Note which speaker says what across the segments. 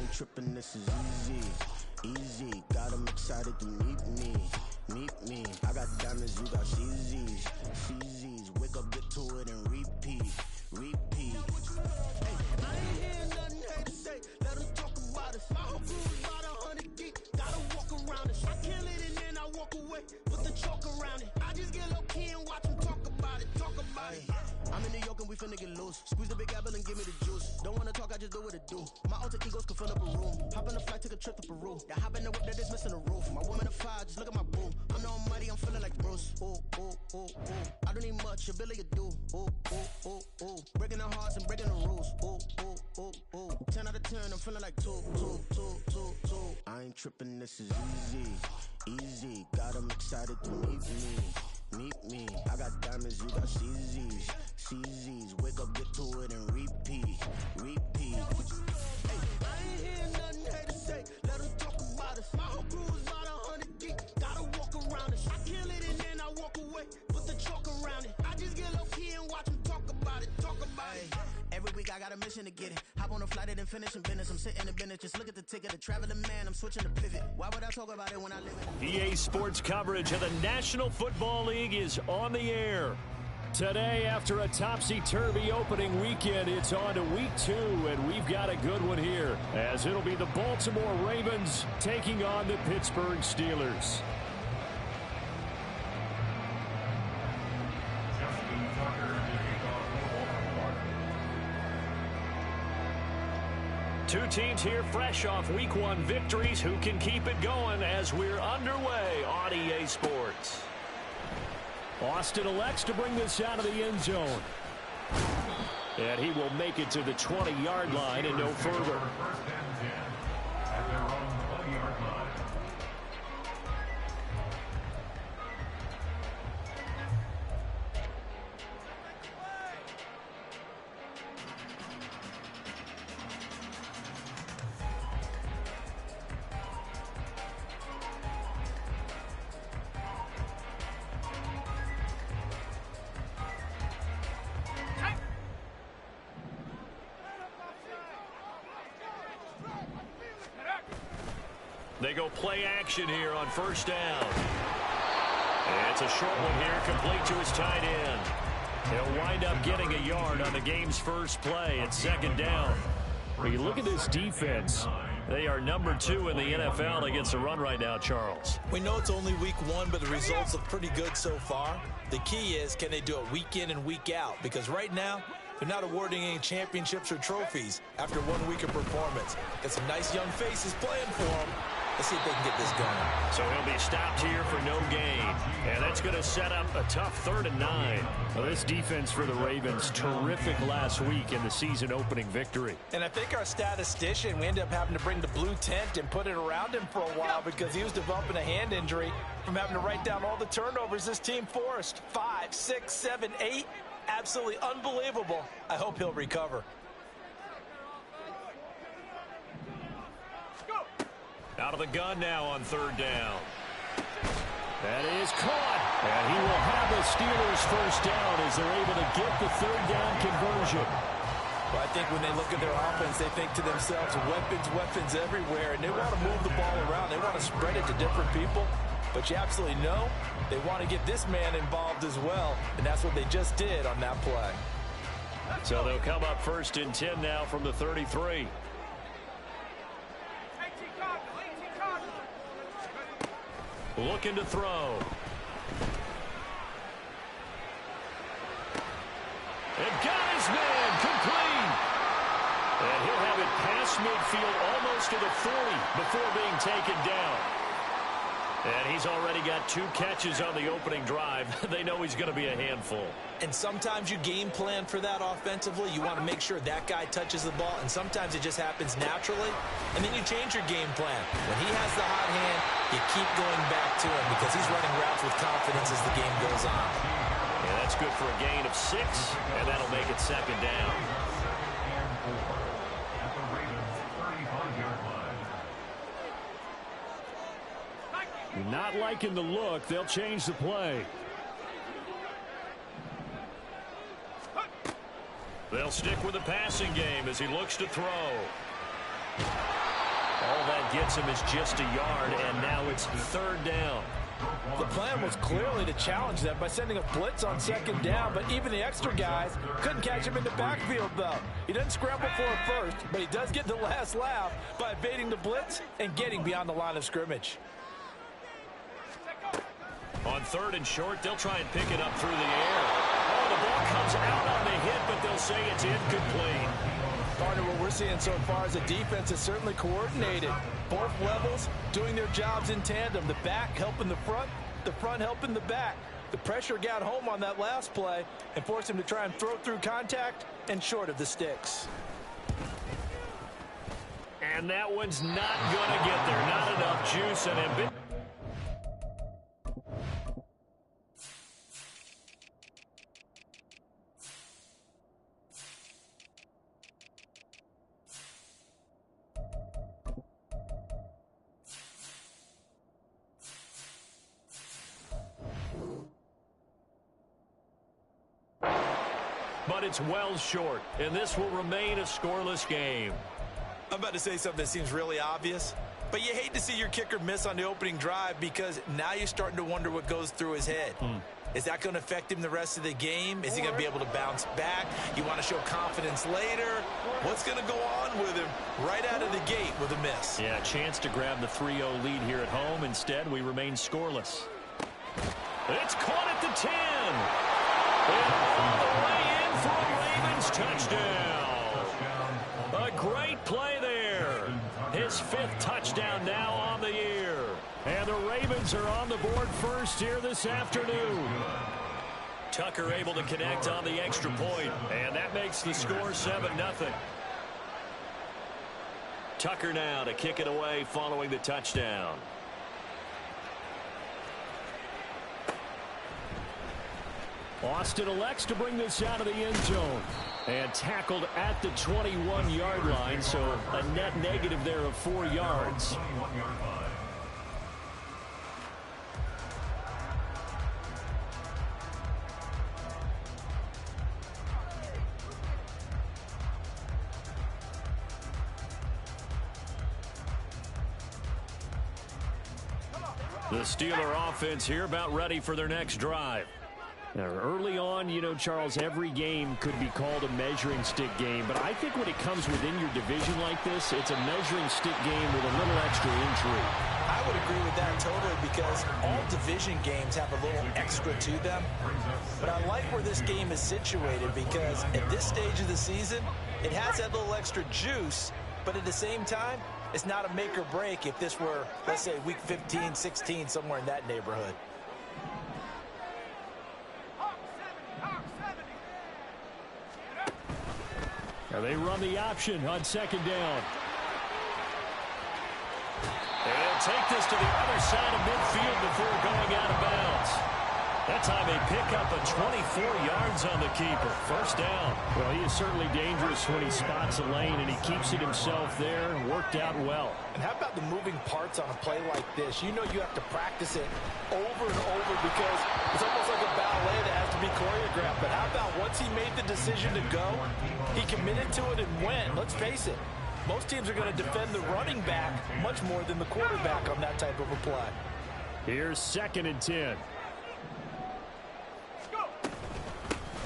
Speaker 1: ain't tripping, this is easy. Easy, got them excited to meet me. Meet me. I got diamonds, you got CZs. CZs, wake up, get to it, and repeat. Repeat. Hey, I ain't hearing nothing hate to say. Let them talk about us. My whole crew is about 100 deep. Gotta walk around us. I kill it and then I walk away. Put the chalk around it. I just get low key and watch them talk about it. Talk about it. I'm in New York and we finna get loose. Squeeze the big apple and give me the juice. Don't wanna talk, I just do what it do. My alter egos can fill up a room. Hop on a flight, take a trip to Peru. Yeah, hop in the whip that is missing the roof. My woman a fire, just look at my boo. I'm the almighty, I'm feeling like Bruce. Ooh, ooh, ooh, ooh. I don't need much, ability to do. Ooh, ooh, ooh, ooh. Breaking the hearts and breaking the rules. Ooh, ooh, ooh, ooh. 10 out of 10, I'm feeling like 2. I ain't tripping, this is easy. Easy, got them excited to meet me. Meet me. I got diamonds, you got CZs. CZs, wake up, get to it, and repeat. Repeat. Hey, I ain't hearing nothing hate to say. Let them talk about us. My whole crew is about 100 deep. Gotta walk around us. I kill it and then I walk away. Put the chalk around it. I just get low key and watch them talk about it. Talk about it. Every week I got a mission to get it. Hop on a flight and then finish in business. I'm sitting in business. Just look at the ticket. The traveling man, I'm switching to pivot. Why would I talk about it when I live it?
Speaker 2: EA Sports coverage of the National Football League is on the air. Today, after a topsy-turvy opening weekend, it's on to week 2, and we've got a good one here, as it'll be the Baltimore Ravens taking on the Pittsburgh Steelers. Two teams here fresh off Week 1 victories. Who can keep it going as we're underway on EA Sports? Austin elects to bring this out of the end zone. And he will make it to the 20-yard line and no further. They go play action here on first down. And it's a short one here, complete to his tight end. He'll wind up getting a yard on the game's first play at second down. When you look at this defense, they are number 2 in the NFL against the run right now, Charles.
Speaker 3: We know it's only week 1, but the results look pretty good so far. The key is, can they do it week in and week out? Because right now, they're not awarding any championships or trophies after 1 week of performance. Got some nice young faces playing for them. Let's see if they can get this going.
Speaker 2: So he'll be stopped here for no gain. And that's going to set up a tough 3rd and 9. Well, this defense for the Ravens, terrific last week in the season opening victory.
Speaker 3: And I think our statistician, we ended up having to bring the blue tent and put it around him for a while because he was developing a hand injury from having to write down all the turnovers this team forced. 5, 6, 7, 8. Absolutely unbelievable. I hope he'll recover.
Speaker 2: Out of the gun now on 3rd down. That is caught. And he will have the Steelers first down as they're able to get the 3rd down conversion.
Speaker 3: Well, I think when they look at their offense, they think to themselves, weapons everywhere, and they want to move the ball around. They want to spread it to different people. But you absolutely know they want to get this man involved as well, and that's what they just did on that play.
Speaker 2: So they'll come up 1st and 10 now from the 33. Looking to throw. And got his man complete. And he'll have it past midfield almost to the 40 before being taken down. And he's already got 2 catches on the opening drive. They know he's going to be a handful.
Speaker 3: And sometimes you game plan for that offensively. You want to make sure that guy touches the ball, and sometimes it just happens naturally. And then you change your game plan. When he has the hot hand, you keep going back to him because he's running routes with confidence as the game goes on.
Speaker 2: Yeah, that's good for a gain of 6, and that'll make it 2nd down. Not liking the look. They'll change the play. They'll stick with the passing game as he looks to throw. gets him is just a yard, and now it's 3rd down.
Speaker 3: The plan was clearly to challenge them by sending a blitz on 2nd down, but even the extra guys couldn't catch him in the backfield, though. He doesn't scramble for it first, but he does get the last laugh by evading the blitz and getting beyond the line of scrimmage.
Speaker 2: On 3rd and short, they'll try and pick it up through the air. Oh, the ball comes out on the hit, but they'll say it's incomplete.
Speaker 3: Partner, what we're seeing so far is the defense is certainly coordinated. Both levels doing their jobs in tandem. The back helping the front helping the back. The pressure got home on that last play and forced him to try and throw through contact and short of the sticks.
Speaker 2: And that one's not going to get there. Not enough juice and ambition. But it's well short, and this will remain a scoreless game.
Speaker 3: I'm about to say something that seems really obvious, but you hate to see your kicker miss on the opening drive because now you're starting to wonder what goes through his head. Is that going to affect him the rest of the game? Is he going to be able to bounce back? You want to show confidence later? What's going to go on with him right out of the gate with a miss?
Speaker 2: Yeah, a chance to grab the 3-0 lead here at home. Instead, we remain scoreless. It's caught at the 10. And all the way in for a Ravens touchdown. A great play there. His 5th touchdown now on the year. And the Ravens are on the board first here this afternoon. Tucker able to connect on the extra point, and that makes the score 7-0. Tucker now to kick it away following the touchdown. Austin elects to bring this out of the end zone. And tackled at the 21-yard line, so a net negative there of 4 yards. The Steeler offense here about ready for their next drive. Now, early on, you know, Charles, every game could be called a measuring stick game. But I think when it comes within your division like this, it's a measuring stick game with a little extra intrigue.
Speaker 3: I would agree with that totally because all division games have a little extra to them. But I like where this game is situated because at this stage of the season, it has that little extra juice. But at the same time, it's not a make or break if this were, let's say, week 15, 16, somewhere in that neighborhood.
Speaker 2: Now they run the option on 2nd down. And take this to the other side of midfield before going out of bounds. That time they pick up a 24 yards on the keeper. 1st down. Well, he is certainly dangerous when he spots a lane, and he keeps it himself there. Worked out well.
Speaker 3: And how about the moving parts on a play like this? You know you have to practice it over and over because it's almost like a ballet that has to be choreographed. But how about once he made the decision to go, he committed to it and went. Let's face it, most teams are going to defend the running back much more than the quarterback on that type of a play.
Speaker 2: Here's 2nd and 10.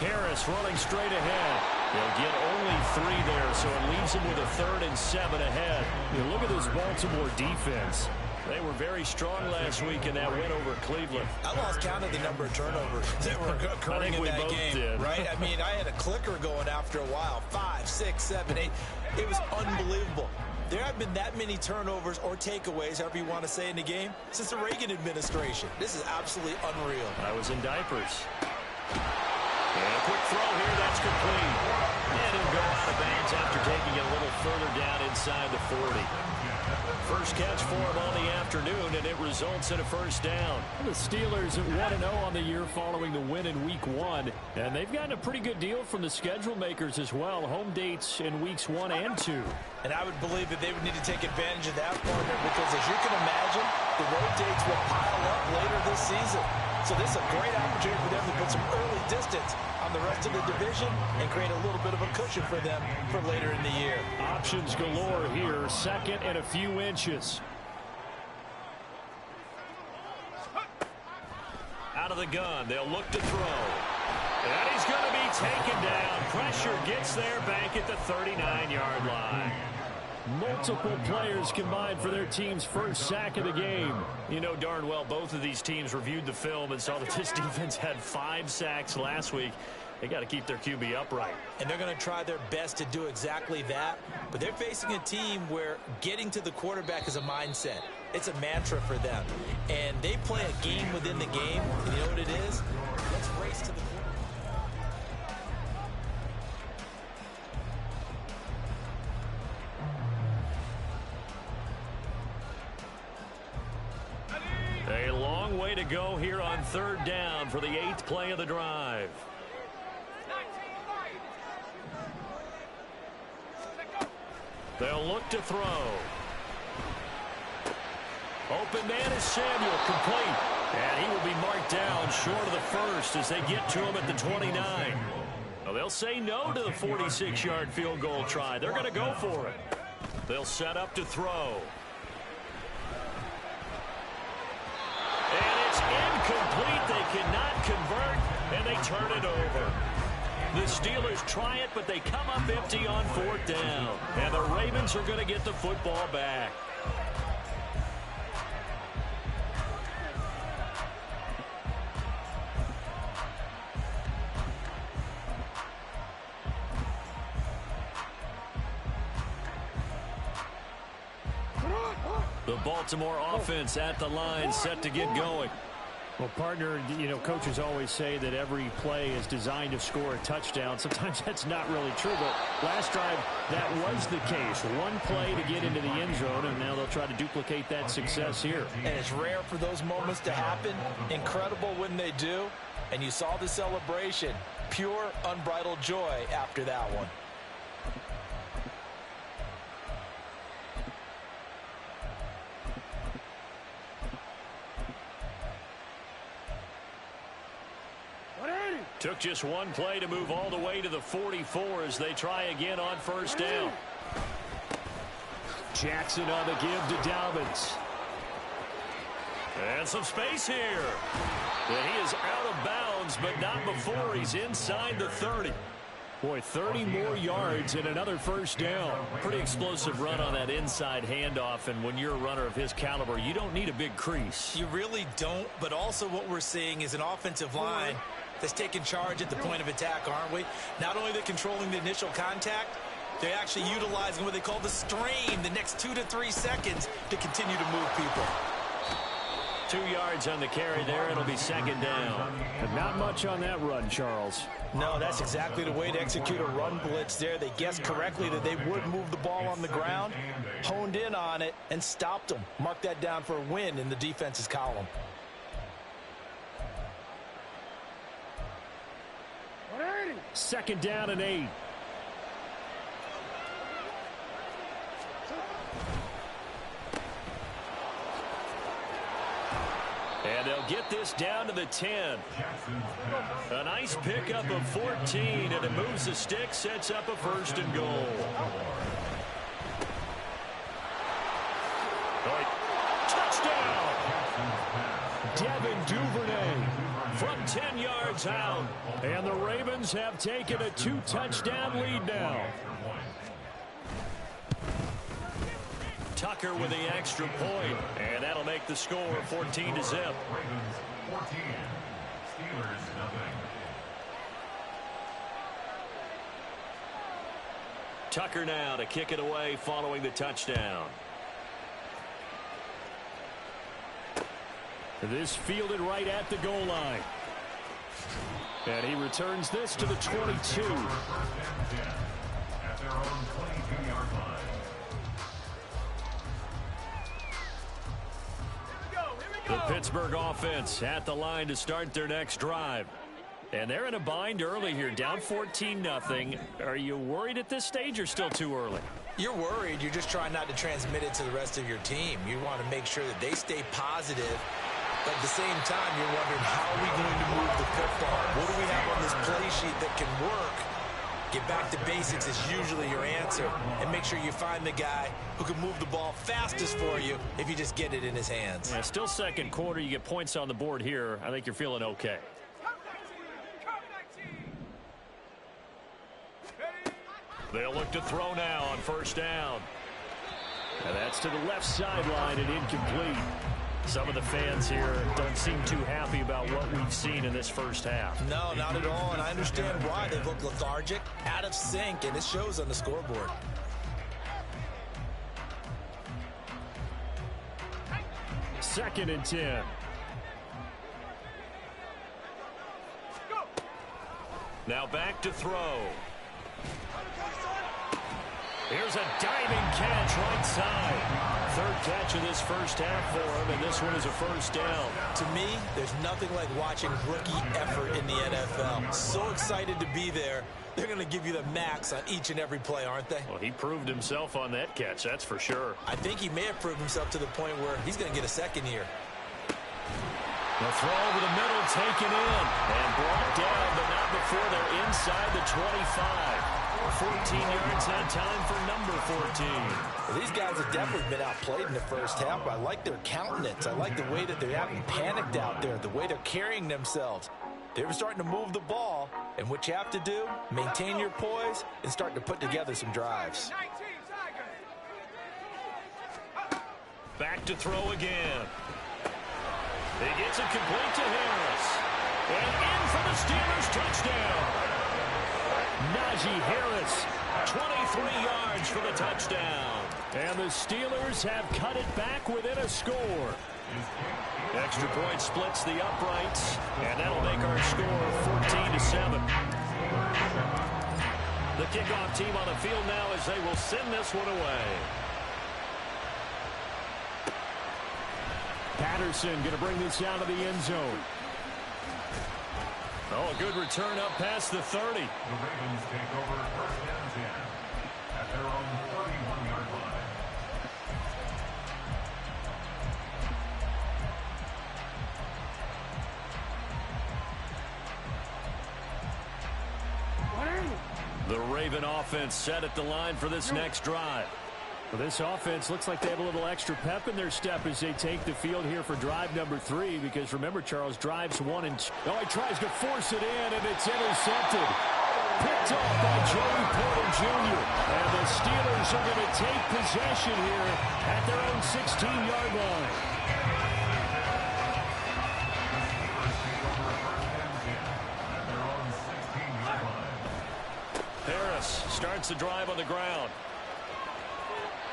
Speaker 2: Harris running straight ahead. They'll get only 3 there, so it leaves them with a 3rd and 7 ahead. You look at this Baltimore defense. They were very strong last week in that win over Cleveland.
Speaker 3: I lost count of the number of turnovers that were occurring in that game, right? I mean, I had a clicker going after a while. 5, 6, 7, 8. It was unbelievable. There have been that many turnovers or takeaways, however you want to say, in the game since the Reagan administration. This is absolutely unreal.
Speaker 2: I was in diapers. And a quick throw here, that's complete. And he'll go out of bounds after taking it a little further down inside the 40. First catch for him on the afternoon, and it results in a 1st down. The Steelers at 1-0 on the year following the win in Week 1. And they've gotten a pretty good deal from the schedule makers as well. Home dates in Weeks 1 and 2.
Speaker 3: And I would believe that they would need to take advantage of that, partner, because as you can imagine, the road dates will pile up later this season. So this is a great opportunity for them to put some early distance on the rest of the division and create a little bit of a cushion for them for later in the year.
Speaker 2: Options galore here. Second and a few inches. Out of the gun. They'll look to throw. And he's going to be taken down. Pressure gets there back at the 39-yard line. Multiple players combined for their team's first sack of the game. You know darn well both of these teams reviewed the film and saw that this defense had 5 sacks last week. They got to keep their QB upright.
Speaker 3: And they're going to try their best to do exactly that. But they're facing a team where getting to the quarterback is a mindset. It's a mantra for them. And they play a game within the game. And you know what it is? Let's race to the quarterback.
Speaker 2: A long way to go here on third down for the 8th play of the drive. They'll look to throw. Open man is Samuel, complete. And he will be marked down short of the first as they get to him at the 29. Well, they'll say no to the 46-yard field goal try. They're going to go for it. They'll set up to throw. And it's incomplete. They cannot convert, and they turn it over. The Steelers try it, but they come up empty on 4th down. And the Ravens are going to get the football back. The Baltimore offense at the line, set to get going.
Speaker 4: Well, partner, you know, coaches always say that every play is designed to score a touchdown. Sometimes that's not really true, but last drive, that was the case. One play to get into the end zone, and now they'll try to duplicate that success here.
Speaker 3: And it's rare for those moments to happen. Incredible when they do. And you saw the celebration. Pure, unbridled joy after that one.
Speaker 2: Took just one play to move all the way to the 44 as they try again on 1st down.
Speaker 4: Jackson on the give to Dobbins.
Speaker 2: And some space here. And he is out of bounds, but not before he's inside the 30.
Speaker 4: Boy, 30 more yards and another 1st down.
Speaker 2: Pretty explosive run on that inside handoff, and when you're a runner of his caliber, you don't need a big crease.
Speaker 3: You really don't, but also what we're seeing is an offensive line that's taking charge at the point of attack, aren't we? Not only are they controlling the initial contact, they're actually utilizing what they call the strain the next 2 to 3 seconds to continue to move people.
Speaker 2: 2 yards on the carry there. It'll be 2nd down.
Speaker 4: And not much on that run, Charles.
Speaker 3: No, that's exactly the way to execute a run blitz there. They guessed correctly that they would move the ball on the ground, honed in on it, and stopped them. Mark that down for a win in the defense's column.
Speaker 4: Second down and 8.
Speaker 2: And they'll get this down to the 10. A nice pickup of 14, and it moves the stick, sets up a 1st and goal. Touchdown!
Speaker 4: Devin Duvernay
Speaker 2: From 10 yards out.
Speaker 4: and the Ravens have taken a 2-touchdown lead now.
Speaker 2: Tucker with the extra point, and that'll make the score 14-0. Tucker now to kick it away following the touchdown.
Speaker 4: This fielded right at the goal line. And he returns this to the 22.
Speaker 2: The Pittsburgh offense at the line to start their next drive. And they're in a bind early here, down 14-0. Are you worried at this stage or still too early?
Speaker 3: You're worried. You're just trying not to transmit it to the rest of your team. You want to make sure that they stay positive But at the same time, you're wondering, how are we going to move the football? What do we have on this play sheet that can work? Get back to basics is usually your answer. And make sure you find the guy who can move the ball fastest for you if you just get it in his hands.
Speaker 4: Yeah, still second quarter. You get points on the board here. I think you're feeling okay.
Speaker 2: They'll look to throw now on first down.
Speaker 4: And that's to the left sideline and incomplete. Some of the fans here don't seem too happy about what we've seen in this first half.
Speaker 3: No, not at all, and I understand why. They look lethargic, out of sync, and it shows on the scoreboard.
Speaker 4: Second and 10.
Speaker 2: Now back to throw. Here's a diving catch right side. Third catch of this first half for him, and this one is a first down.
Speaker 3: To me, there's nothing like watching rookie effort in the NFL. So excited to be there. They're going to give you the max on each and every play, aren't they?
Speaker 2: Well, he proved himself on that catch, that's for sure.
Speaker 3: I think he may have proved himself to the point where he's going to get a second here.
Speaker 2: The throw over the middle, taken in, and brought down, but not before they're inside the 25. 14 yards that time for number 14.
Speaker 3: Well, these guys have definitely been outplayed in the first half. I like their countenance. I like the way that they haven't panicked out there, the way they're carrying themselves. They're starting to move the ball, and what you have to do, maintain your poise and start to put together some drives.
Speaker 2: Back to throw again. He gets it complete to Harris. And in for the Steelers touchdown.
Speaker 4: Najee Harris,
Speaker 2: 23 yards for the touchdown.
Speaker 4: and the Steelers have cut it back within a score.
Speaker 2: Extra point splits the uprights, and that'll make our score 14-7. The kickoff team on the field now as they will send this one away.
Speaker 4: Patterson going to bring this out of the end zone.
Speaker 2: Oh, a good return up past the 30.
Speaker 5: The Ravens take over first and 10 at their own 31-yard line.
Speaker 2: The Raven offense set at the line for this next drive.
Speaker 4: Well, this offense looks like they have a little extra pep in their step as they take the field here for drive number 3, because remember, Charles, drives 1 and 2. Oh, he tries to force it in, and it's intercepted. Picked off by Joey Porter Jr. And the Steelers are going to take possession here at their own 16-yard line.
Speaker 2: Harris starts the drive on the ground.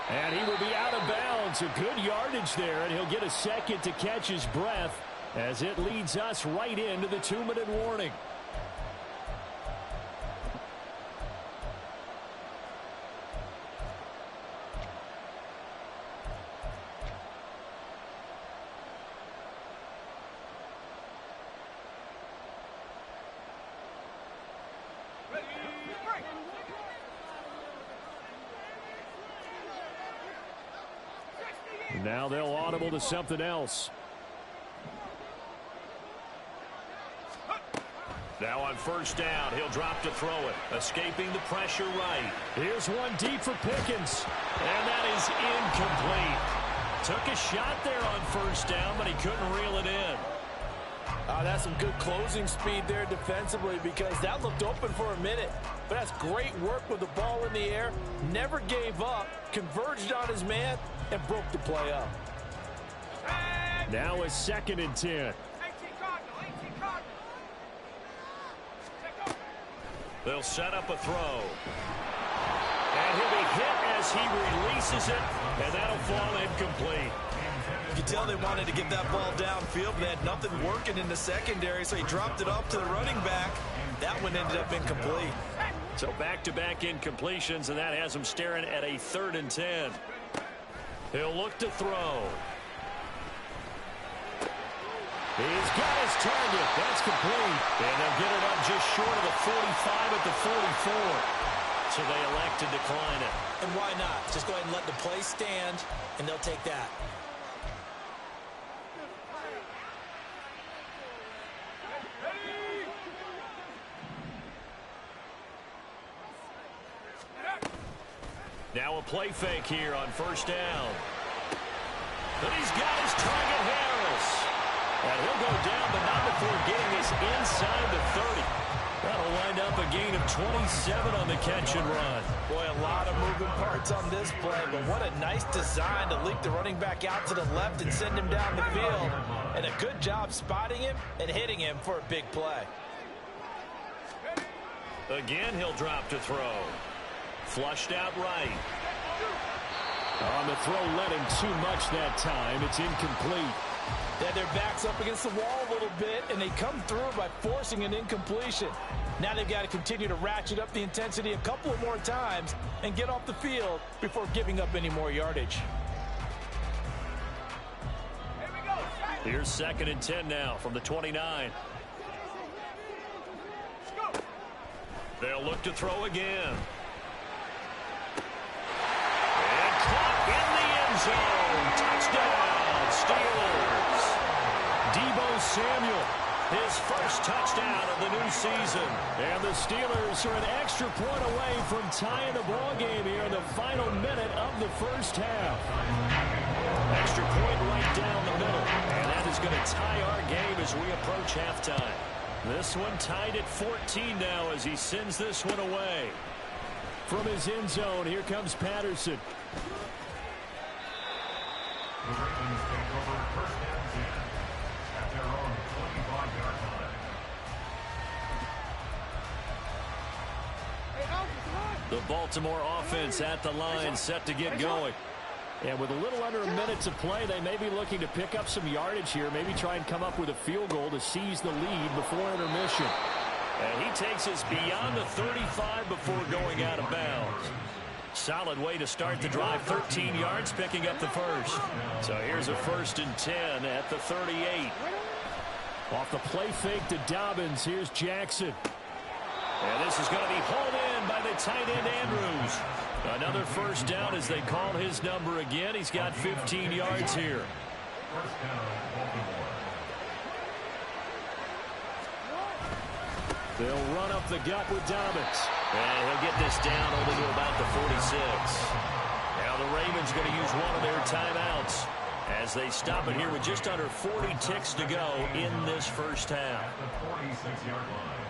Speaker 4: And he will be out of bounds. A good yardage there, and he'll get a second to catch his breath as it leads us right into the 2-minute warning. Now they'll audible to something else.
Speaker 2: Now on first down, he'll drop to throw it. Escaping the pressure right.
Speaker 4: Here's one deep for Pickens.
Speaker 2: And that is incomplete. Took a shot there on first down, but he couldn't reel it in.
Speaker 3: That's some good closing speed there defensively, because that looked open for a minute. But that's great work with the ball in the air. Never gave up, converged on his man, and broke the play up.
Speaker 4: Now a 2nd and 10.
Speaker 2: They'll set up a throw. And he'll be hit as he releases it, and that'll fall incomplete.
Speaker 3: You can tell they wanted to get that ball downfield, but they had nothing working in the secondary, so he dropped it off to the running back. That one ended up incomplete.
Speaker 2: So back-to-back incompletions, and that has him staring at a 3rd and 10. He'll look to throw.
Speaker 4: He's got his target. That's complete.
Speaker 2: And they'll get it up just short of the 45 at the 44. So they elect to decline it.
Speaker 3: And why not? Just go ahead and let the play stand, and they'll take that.
Speaker 2: Now a play fake here on first down. And he's got his target, Harris. And he'll go down, but not before getting this inside the 30. That'll wind up a gain of 27 on the catch and run.
Speaker 3: Boy, a lot of moving parts on this play, but what a nice design to leak the running back out to the left and send him down the field. And a good job spotting him and hitting him for a big play.
Speaker 2: Again, he'll drop to throw. Flushed out right.
Speaker 4: On the throw, led him too much that time. It's incomplete.
Speaker 3: They had their backs up against the wall a little bit, and they come through by forcing an incompletion. Now they've got to continue to ratchet up the intensity a couple of more times and get off the field before giving up any more yardage.
Speaker 2: Here's 2nd and 10 now from the 29. They'll look to throw again. And caught in the end zone. Touchdown, Steelers. Deebo Samuel, his first touchdown of the new season.
Speaker 4: And the Steelers are an extra point away from tying the ball game here in the final minute of the first half.
Speaker 2: Extra point right down the middle. And that is going to tie our game as we approach halftime. This one tied at 14 now as he sends this one away.
Speaker 4: From his end zone, here comes Patterson.
Speaker 5: The Ravens take over first and 10 at their own 25-yard line.
Speaker 2: The Baltimore offense at the line, set to get going.
Speaker 4: And with a little under a minute to play, they may be looking to pick up some yardage here, maybe try and come up with a field goal to seize the lead before intermission.
Speaker 2: And he takes us beyond the 35 before going out of bounds. Solid way to start the drive, 13 yards, picking up the first. So here's a 1st and 10 at the 38.
Speaker 4: Off the play fake to Dobbins, here's Jackson.
Speaker 2: And this is going to be hauled in by the tight end Andrews. Another first down as they call his number again. He's got 15 yards here.
Speaker 5: First down, Baltimore.
Speaker 4: They'll run up the gut with Dobbins.
Speaker 2: And he'll get this down only to about the 46. Now the Ravens going to use one of their timeouts as they stop it here with just under 40 ticks to go in this first half.
Speaker 5: At the 46-yard line.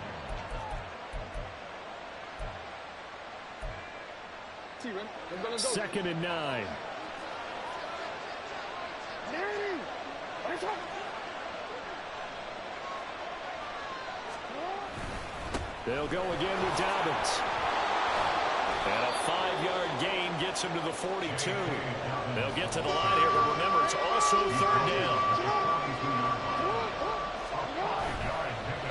Speaker 4: 2nd and 9. They'll go again with Dobbins.
Speaker 2: And a 5-yard gain gets him to the 42. They'll get to the line here, but remember, it's also 3rd down.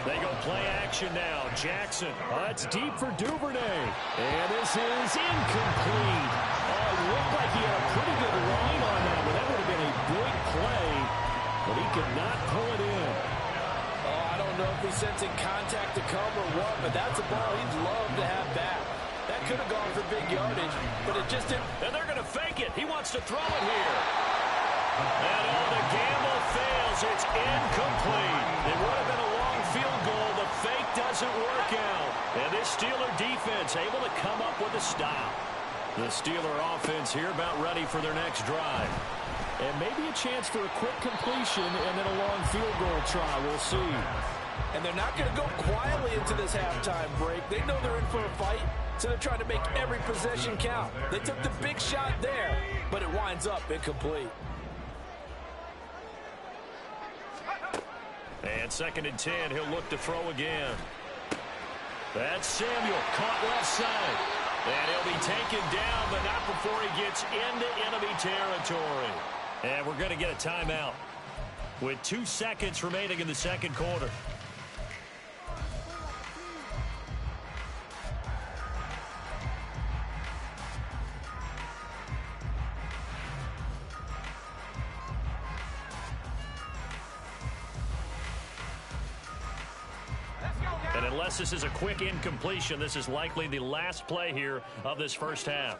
Speaker 2: They go play action now. Jackson.
Speaker 4: That's deep for Duvernay. And this is incomplete. Oh, it looked like he had a pretty good line on that, but that would have been a big play. But he could not pull it in.
Speaker 3: Oh, I don't know if he's sensing contact to come or what, but that's a ball he'd love to have back. That could have gone for big yardage, but it just didn't.
Speaker 2: And they're going to fake it. He wants to throw it here. And the gamble fails. It's incomplete. It would have been a long field goal. The fake doesn't work out. And this Steeler defense able to come up with a stop. The Steeler offense here about ready for their next drive.
Speaker 4: And maybe a chance for a quick completion and then a long field goal try. We'll see.
Speaker 3: And they're not going to go quietly into this halftime break. They know they're in for a fight, so they're trying to make every possession count. They took the big shot there, but it winds up incomplete.
Speaker 2: And 2nd and 10, he'll look to throw again. That's Samuel, caught left side. And he'll be taken down, but not before he gets into enemy territory. And we're going to get a timeout with 2 seconds remaining in the second quarter. And unless this is a quick incompletion, this is likely the last play here of this first half.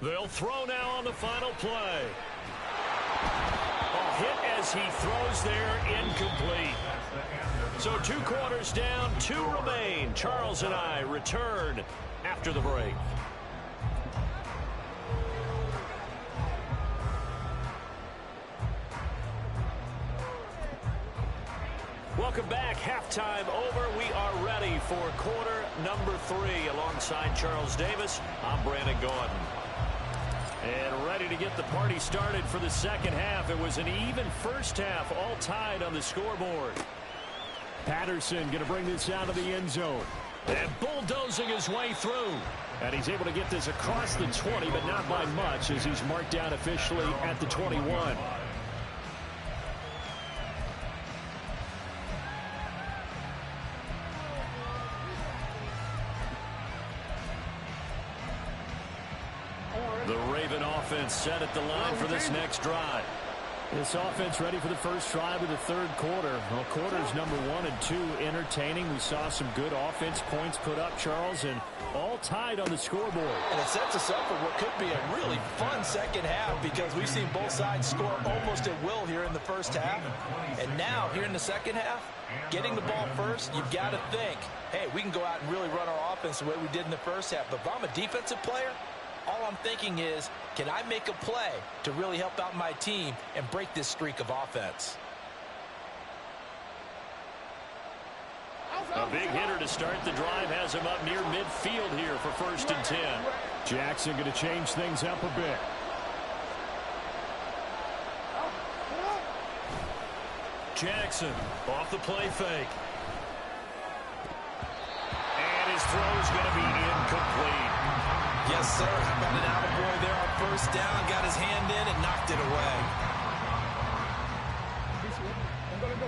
Speaker 2: They'll throw now on the final play. A hit as he throws there, incomplete. So 2 quarters down, 2 remain. Charles and I return after the break. halftime over. We are ready for quarter number 3. Alongside Charles Davis, I'm Brandon Gaudin. And ready to get the party started for the second half. It was an even first half, all tied on the scoreboard.
Speaker 4: Patterson going to bring this out of the end zone.
Speaker 2: And bulldozing his way through.
Speaker 4: And he's able to get this across the 20, but not by much, as he's marked down officially at the 21.
Speaker 2: The Raven offense set at the line for this next drive.
Speaker 4: This offense ready for the first drive of the third quarter. Well, quarters number 1 and 2 entertaining. We saw some good offense points put up, Charles, and all tied on the scoreboard.
Speaker 3: And it sets us up for what could be a really fun second half, because we've seen both sides score almost at will here in the first half. And now, here in the second half, getting the ball first, you've got to think, hey, we can go out and really run our offense the way we did in the first half. But if I'm a defensive player, all I'm thinking is, can I make a play to really help out my team and break this streak of offense?
Speaker 2: A big hitter to start the drive has him up near midfield here for 1st and 10.
Speaker 4: Jackson going to change things up a bit.
Speaker 2: Jackson off the play fake. And his throw's going to be incomplete.
Speaker 3: Yes, sir. How about an attaboy there on first down? Got his hand in and knocked it away.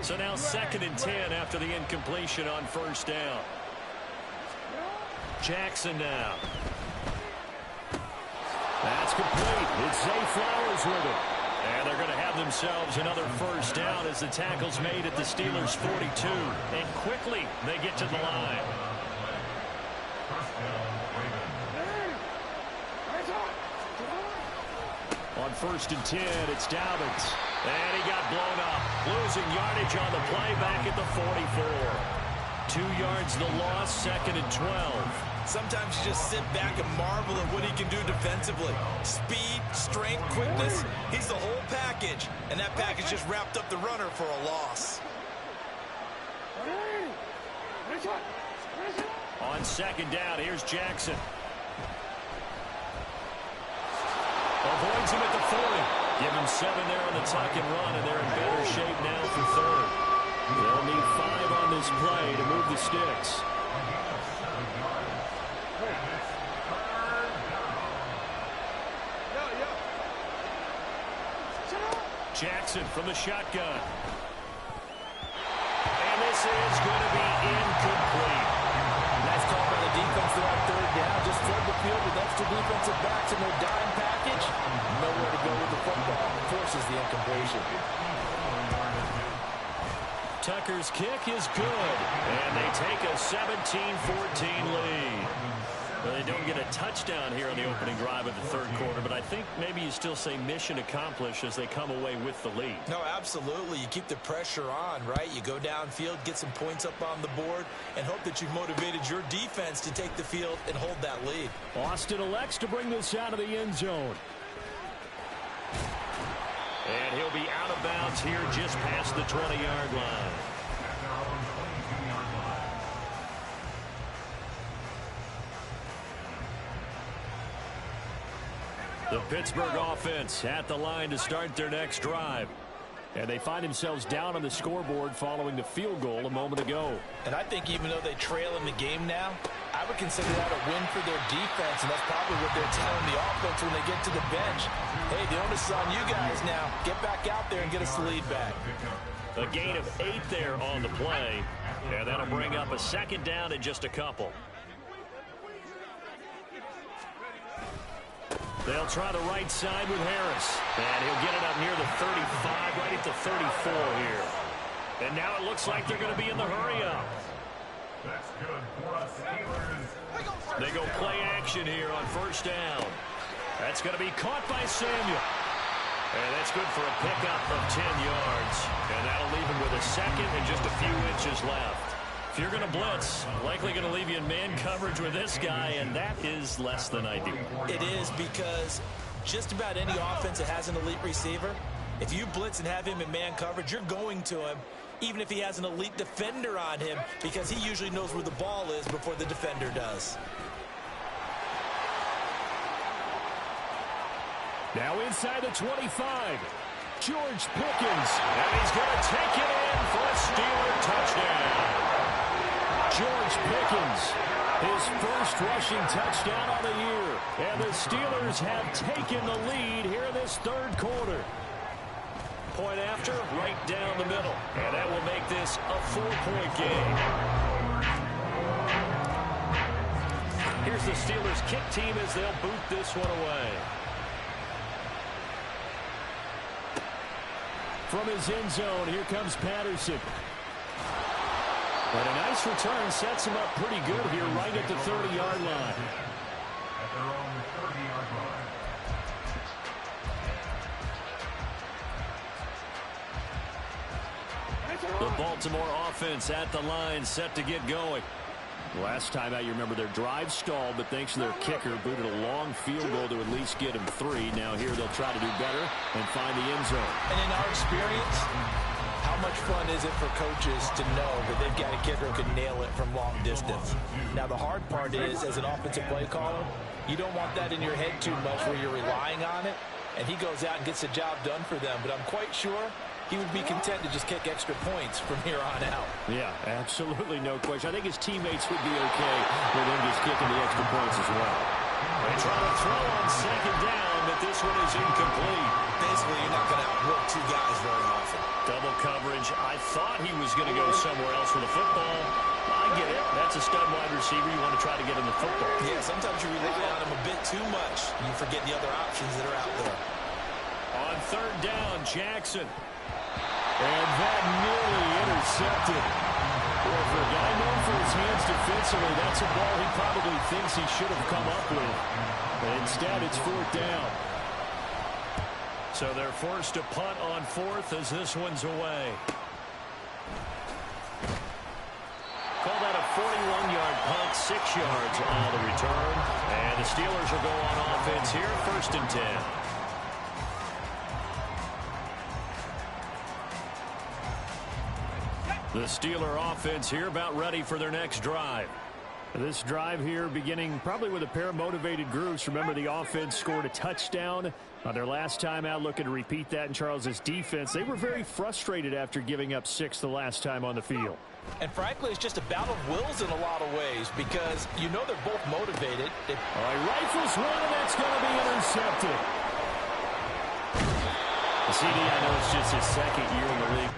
Speaker 2: So now 2nd and 10 after the incompletion on first down. Jackson now.
Speaker 4: That's complete. It's Zay Flowers with it.
Speaker 2: And they're going to have themselves another first down as the tackle's made at the Steelers' 42. And quickly they get to the line.
Speaker 4: On 1st and 10, it's Dobbins.
Speaker 2: And he got blown up. Losing yardage on the play back at the 44. 2 yards the loss, 2nd and 12.
Speaker 3: Sometimes you just sit back and marvel at what he can do defensively. Speed, strength, quickness. He's the whole package. And that package just wrapped up the runner for a loss.
Speaker 2: On 2nd down, here's Jackson. Avoids him at the 40. Give him 7 there on the tuck and run, and they're in better shape now for 3rd.
Speaker 4: They'll need 5 on this play to move the sticks.
Speaker 2: Jackson from the shotgun. And this is going to be incomplete.
Speaker 3: Nice call by the defense there on 3rd down. Just flood the field with extra defensive backs in their dime package. Nowhere to go with the football. Forces the incompletion.
Speaker 2: Tucker's kick is good. And they take a 17-14 lead. Well, they don't get a touchdown here on the opening drive of the third quarter, but I think maybe you still say mission accomplished as they come away with the lead.
Speaker 3: No, absolutely. You keep the pressure on, right? You go downfield, get some points up on the board, and hope that you've motivated your defense to take the field and hold that lead.
Speaker 4: Austin elects to bring this out of the end zone.
Speaker 2: And he'll be out of bounds here just past the 20-yard line. The Pittsburgh offense at the line to start their next drive.
Speaker 4: And they find themselves down on the scoreboard following the field goal a moment ago.
Speaker 3: And I think even though they trail in the game now, I would consider that a win for their defense, and that's probably what they're telling the offense when they get to the bench. Hey, the onus is on you guys now. Get back out there and get us the lead back.
Speaker 2: A gain of 8 there on the play, and that'll bring up a 2nd down in just a couple. They'll try the right side with Harris. And he'll get it up near the 35, right at the 34 here. And now it looks like they're going to be in the hurry-up.
Speaker 5: That's good for us Steelers.
Speaker 2: They go play action here on 1st down. That's going to be caught by Samuel. And that's good for a pickup of 10 yards. And that'll leave him with a 2nd and just a few inches left. If you're going to blitz, likely going to leave you in man coverage with this guy, and that is less than ideal.
Speaker 3: It is, because just about any offense that has an elite receiver, if you blitz and have him in man coverage, you're going to him. even if he has an elite defender on him, because he usually knows where the ball is before the defender does.
Speaker 4: Now inside the 25. George Pickens.
Speaker 2: And he's going to take it in for a Steeler touchdown.
Speaker 4: George Pickens, his first rushing touchdown of the year. And the Steelers have taken the lead here in this third quarter.
Speaker 2: Point after, right down the middle. And that will make this a 4-point game. Here's the Steelers kick team as they'll boot this one away.
Speaker 4: From his end zone, here comes Patterson. And a nice return sets him up pretty good here right at the 30-yard line.
Speaker 5: At their own 30-yard line.
Speaker 2: The Baltimore offense at the line, set to get going.
Speaker 4: Last time out, you remember their drive stalled, but thanks to their kicker, booted a long field goal to at least get him 3. Now here they'll try to do better and find the end zone.
Speaker 3: And in our experience, how much fun is it for coaches to know that they've got a kicker who can nail it from long distance? Now, the hard part is, as an offensive play caller, you don't want that in your head too much where you're relying on it, and he goes out and gets the job done for them. But I'm quite sure he would be content to just kick extra points from here on out.
Speaker 4: Yeah, absolutely no question. I think his teammates would be okay with him just kicking the extra points as well.
Speaker 2: They try to throw on second down, but this one is incomplete.
Speaker 3: Basically, you're not going to outwork two guys very often.
Speaker 2: Double coverage. I thought he was going to go somewhere else with the football. I get it. That's a stud wide receiver. You want to try to get him the football.
Speaker 3: Yeah, sometimes you rely on him a bit too much. You forget the other options that are out there.
Speaker 2: On third down, Jackson.
Speaker 4: And that nearly intercepted. Well, for a guy known for his hands defensively, that's a ball he probably thinks he should have come up with. But instead, it's fourth down.
Speaker 2: So they're forced to punt on fourth as this one's away. Call that a 41-yard punt, 6 yards on the return. And the Steelers will go on offense here, 1st and 10. The Steeler offense here about ready for their next drive.
Speaker 4: This drive here beginning probably with a pair of motivated groups. Remember, the offense scored a touchdown on their last time out, looking to repeat that in Charles's defense. They were very frustrated after giving up 6 the last time on the field.
Speaker 3: And frankly, it's just a battle of wills in a lot of ways because you know they're both motivated.
Speaker 4: All right, rifles one, and that's going to be intercepted.
Speaker 2: The CD, I know it's just his second year in the league.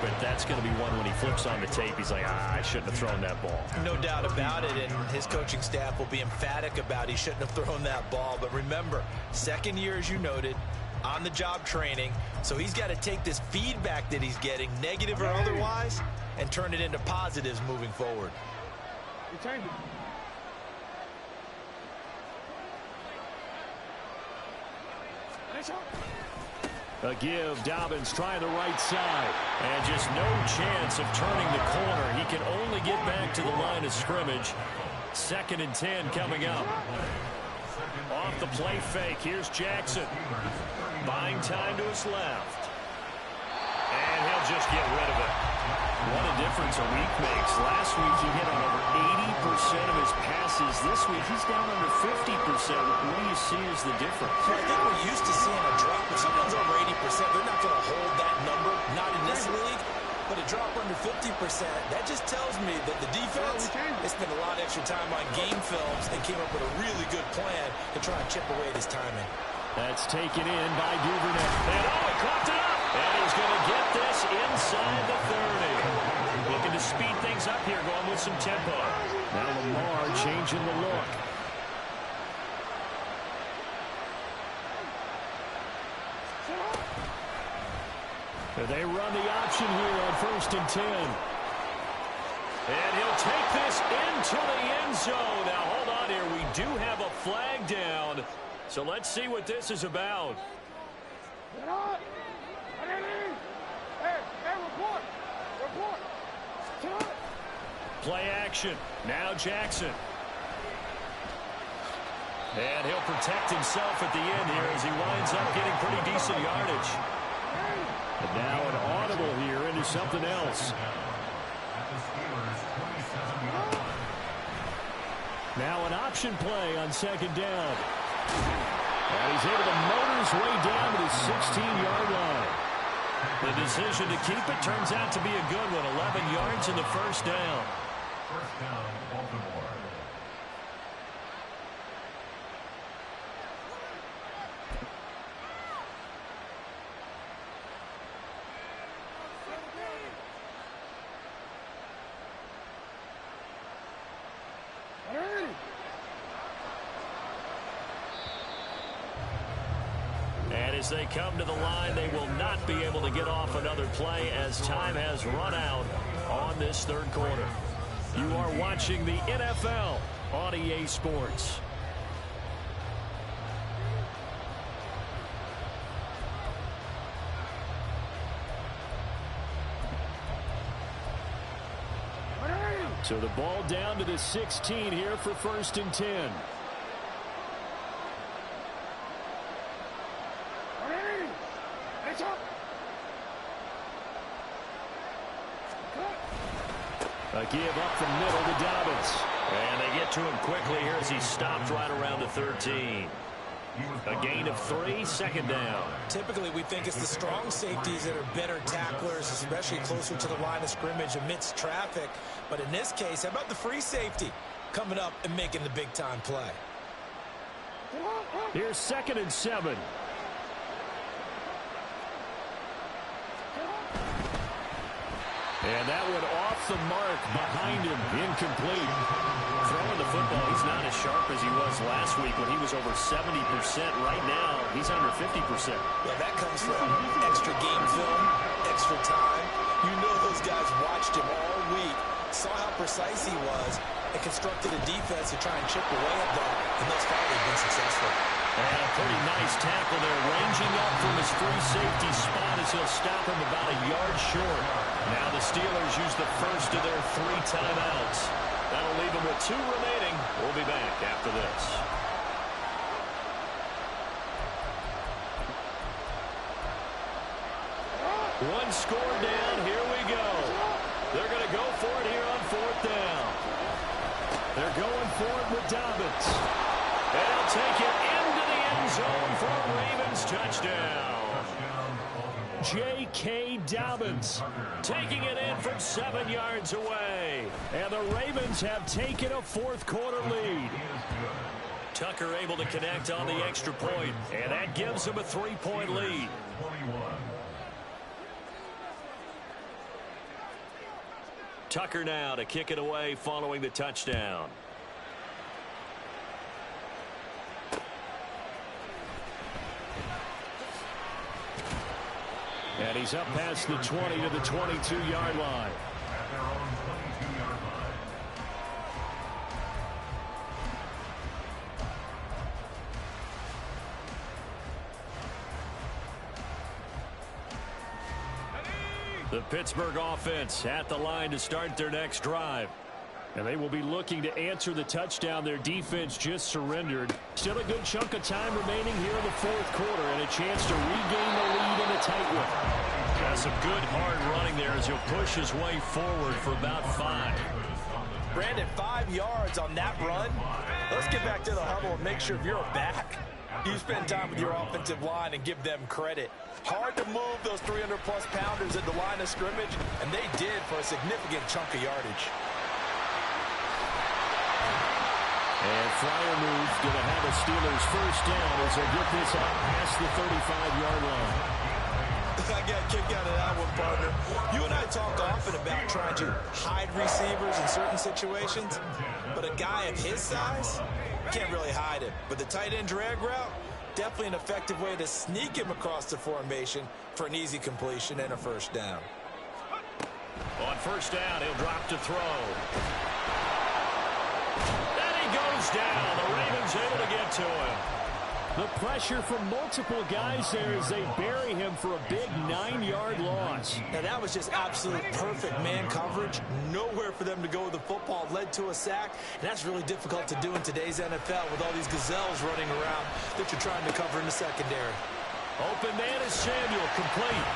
Speaker 2: But that's going to be one when he flips on the tape, he's like, I shouldn't have thrown that ball.
Speaker 3: No doubt about it, and his coaching staff will be emphatic about he shouldn't have thrown that ball. But remember, second year, as you noted, on-the-job training, so he's got to take this feedback that he's getting, negative or otherwise, and turn it into positives moving forward.
Speaker 4: A give, Dobbins trying the right side.
Speaker 2: And just no chance of turning the corner. He can only get back to the line of scrimmage. 2nd and 10 coming up. Off the play fake, here's Jackson. Buying time to his left. And he'll just get rid of it. What a difference a week makes. Last week he hit on over 80% of his passes. This week he's down under 50%. What do you see as the difference?
Speaker 3: I think we're used to seeing a drop. If someone's over 80%, they're not going to hold that number, not in this league. But a drop under 50%, that just tells me that the defense has spent a lot of extra time on game films and came up with a really good plan to try and chip away at his timing.
Speaker 4: That's taken in by Duvernay.
Speaker 2: And he caught it up. And he's going to get this inside the 30. Looking to speed things up here, going with some tempo.
Speaker 4: Now Lamar changing the look. They run the option here on 1st and 10.
Speaker 2: And he'll take this into the end zone. Now, hold on here. We do have a flag down. So let's see what this is about. Play action. Now Jackson. And he'll protect himself at the end here as he winds up getting pretty decent yardage.
Speaker 4: And now an audible here into something else. Now an option play on 2nd down. And he's able to motor his way down to the 16-yard line.
Speaker 2: The decision to keep it turns out to be a good one. 11 yards in the first down.
Speaker 5: First down, Baltimore.
Speaker 2: And as they come to the line, they will not be able to get off another play as time has run out on this 3rd quarter. You are watching the NFL on EA Sports.
Speaker 4: So the ball down to the 16 here for 1st and 10. A give up from middle to Dobbins.
Speaker 2: And they get to him quickly here as he stopped right around the 13. A gain of 3, 2nd down.
Speaker 3: Typically, we think it's the strong safeties that are better tacklers, especially closer to the line of scrimmage amidst traffic. But in this case, how about the free safety coming up and making the big-time play?
Speaker 4: Here's 2nd and 7. And that one off the mark behind him, incomplete.
Speaker 2: Throwing the football, he's not as sharp as he was last week when he was over 70%. Right now, he's under 50%.
Speaker 3: Yeah, that comes from extra game film, extra time. You know those guys watched him all week, saw how precise he was, and constructed a defense to try and chip away at that, and thus far they've been successful.
Speaker 2: And a pretty nice tackle there, ranging up from his free safety spot as he'll stop him about a yard short. Now the Steelers use the first of their 3 timeouts. That'll leave them with 2 remaining. We'll be back after this. One score down. Here we go. They're going to go for it here on 4th down.
Speaker 4: They're going for it with Dobbins.
Speaker 2: And he'll take it into the end zone for a Ravens touchdown.
Speaker 4: J.K. Dobbins
Speaker 2: taking it in from 7 yards away.
Speaker 4: And the Ravens have taken a 4th quarter lead.
Speaker 2: Tucker able to connect on the extra point, and that gives him a 3-point lead. Tucker now to kick it away following the touchdown.
Speaker 4: And he's up past the 20 to the 22-yard line.
Speaker 5: At their own 22-yard line.
Speaker 2: The Pittsburgh offense at the line to start their next drive.
Speaker 4: And they will be looking to answer the touchdown their defense just surrendered. Still a good chunk of time remaining here in the 4th quarter and a chance to regain the lead in a tight one.
Speaker 2: Got some good hard running there as he'll push his way forward for about 5.
Speaker 3: Brandon, 5 yards on that run. Let's get back to the huddle and make sure you're back. You spend time with your offensive line and give them credit. Hard to move those 300-plus pounders at the line of scrimmage, and they did for a significant chunk of yardage.
Speaker 4: And flyer move going to have a Steelers first down as they get this out past the 35-yard line.
Speaker 3: I got a kick out of that one, partner. You and I talk often about trying to hide receivers in certain situations, but a guy of his size can't really hide him. But the tight end drag route, definitely an effective way to sneak him across the formation for an easy completion and a first down.
Speaker 2: On first down, he'll drop to throw. And he goes down. The Ravens able to get to him.
Speaker 4: The pressure from multiple guys there as they bury him for a big 9-yard loss.
Speaker 3: Now that was just absolute perfect man coverage. Nowhere for them to go with the football. Led to a sack. And that's really difficult to do in today's NFL with all these gazelles running around that you're trying to cover in the secondary.
Speaker 2: Open man is Samuel, complete.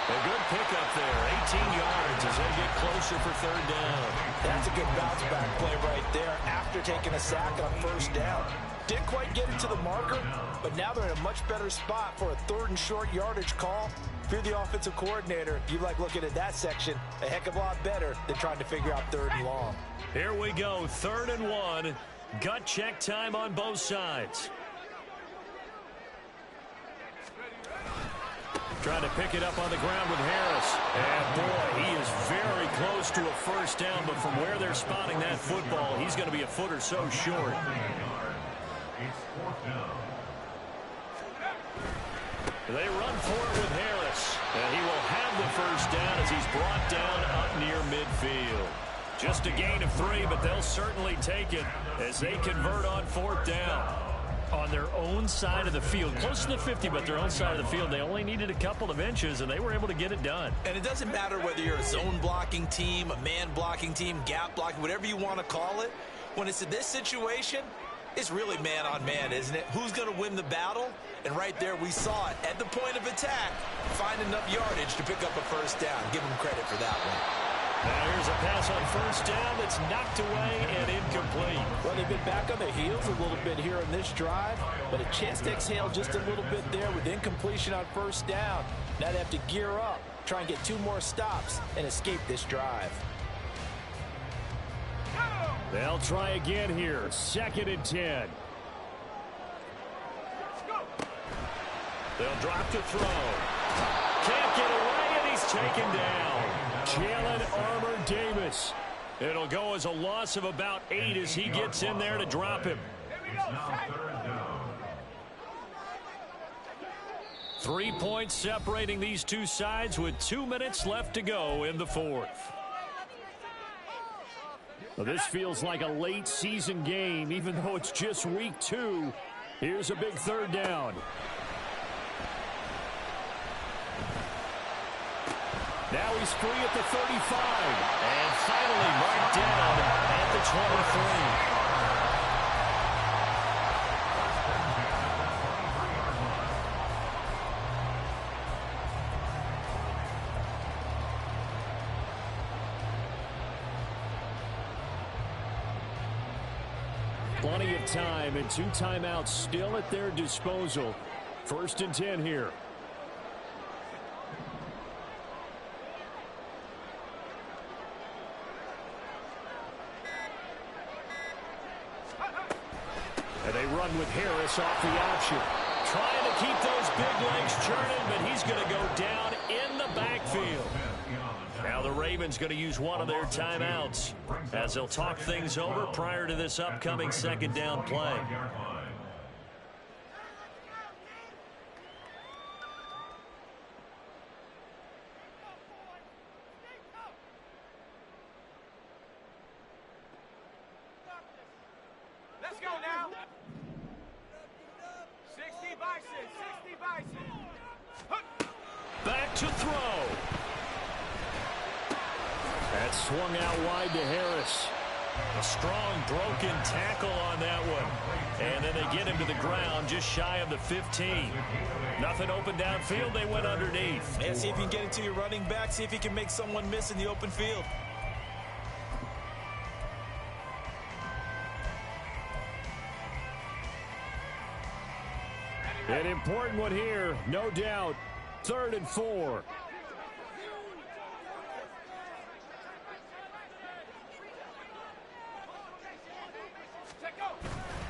Speaker 2: A good pickup there, 18 yards as they get closer for third down.
Speaker 3: That's a good bounce back play right there after taking a sack on first down. Didn't quite get it to the marker, but now they're in a much better spot for a third and short yardage call. If you're the offensive coordinator, you like looking at that section a heck of a lot better than trying to figure out third and long.
Speaker 2: Here we go, 3rd and 1. Gut check time on both sides. Trying to pick it up on the ground with Harris. And boy, he is very close to a first down, but from where they're spotting that football, he's going to be a foot or so short.
Speaker 5: It's 4th down.
Speaker 2: They run for it with Harris. And he will have the first down as he's brought down up near midfield. Just a gain of 3, but they'll certainly take it as they convert on 4th down. On their own side of the field, close to the 50, but their own side of the field. They only needed a couple of inches, and they were able to get it done.
Speaker 3: And it doesn't matter whether you're a zone blocking team, a man blocking team, gap blocking, whatever you want to call it. When it's in this situation, it's really man on man, isn't it? Who's going to win the battle? And right there, we saw it. At the point of attack, find enough yardage to pick up a first down. Give them credit for that one.
Speaker 2: Now here's a pass on first down that's knocked away and incomplete.
Speaker 3: Well, they've been back on their heels a little bit here in this drive, but a chance to exhale just a little bit there with incompletion on first down. Now they have to gear up, try and get 2 more stops, and escape this drive.
Speaker 4: They'll try again here. 2nd and 10.
Speaker 2: They'll drop to throw. Can't get away, and he's taken down.
Speaker 4: Jalen Armour Davis.
Speaker 2: It'll go as a loss of about 8 as he gets in there to drop him.
Speaker 5: It's now 3rd down.
Speaker 2: 3 points separating these two sides with 2 minutes left to go in the 4th.
Speaker 4: Well, this feels like a late season game, even though it's just week 2. Here's a big 3rd down. Now he's free at the 35.
Speaker 2: And finally marked down at the 23.
Speaker 4: Plenty of time and 2 timeouts still at their disposal. 1st and 10 here. And they run with Harris off the option.
Speaker 2: Trying to keep those big legs churning, but he's going to go down in the backfield. Now the Ravens going to use one of their timeouts as they'll talk things over prior to this upcoming 2nd down play.
Speaker 6: Let's go now. 60 Bison, 60 Bison.
Speaker 2: Back to throw.
Speaker 4: That's swung out wide to Harris.
Speaker 2: A strong broken tackle on that one. And then they get him to the ground just shy of the 15. Nothing open downfield. They went underneath.
Speaker 3: And see if you can get it to your running back. See if you can make someone miss in the open field.
Speaker 4: An important one here, no doubt. 3rd and 4.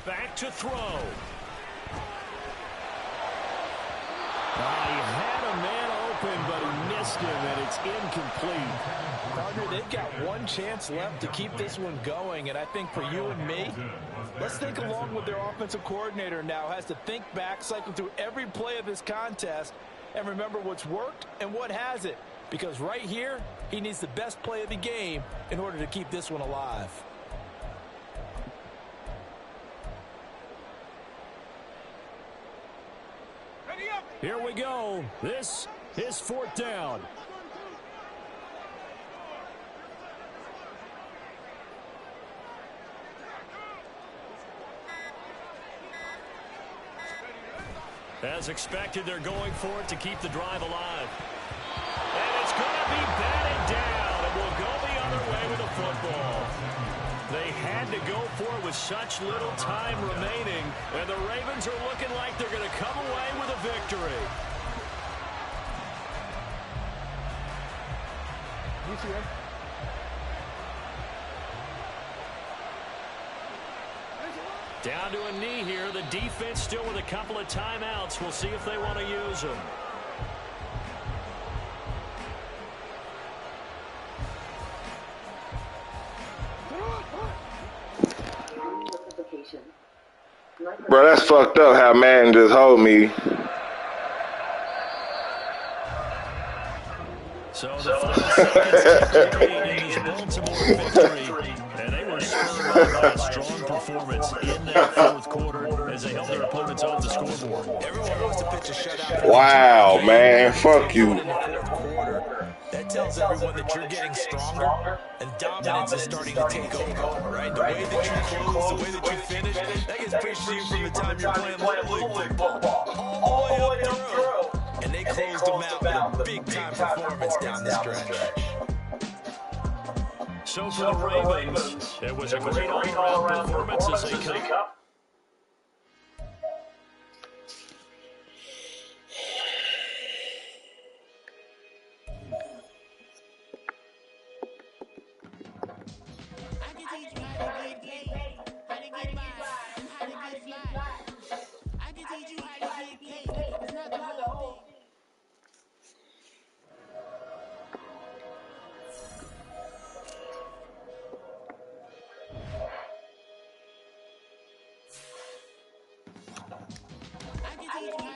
Speaker 2: Back to throw.
Speaker 4: He had a man open, but he missed him, and it's incomplete.
Speaker 3: Partner, they've got one chance left to keep this one going, and I think for you and me, Let's think along with their offensive coordinator now. Has to think back, cycle through every play of this contest, and remember what's worked and what hasn't. Because right here, he needs the best play of the game in order to keep this one alive.
Speaker 4: Here we go. This is 4th down. As expected, they're going for it to keep the drive alive. And it's going to be batted down, and will go the other way with the football. They had to go for it with such little time remaining, and the Ravens are looking like they're going to come away with a victory. Down to a knee here. The defense still with a couple of timeouts. We'll see if they want to use them.
Speaker 7: Bro, that's fucked up how Madden just hold me.
Speaker 4: So the final seconds is Baltimore victory, and they were spurred on by a strong performance in that 4th quarter as they held their opponents off the scoreboard.
Speaker 3: Everyone wants to pitch a shutout.
Speaker 7: Wow, man, fuck you.
Speaker 3: That tells everyone that you're getting stronger and dominance is starting to take over, right? The way that you close, the way that you finish, that gets preached to you from the time you're playing Little League football all the way up through. And they closed them out with a big-time performance down the stretch.
Speaker 4: So for the Ravens, it was a great all-around performance as they come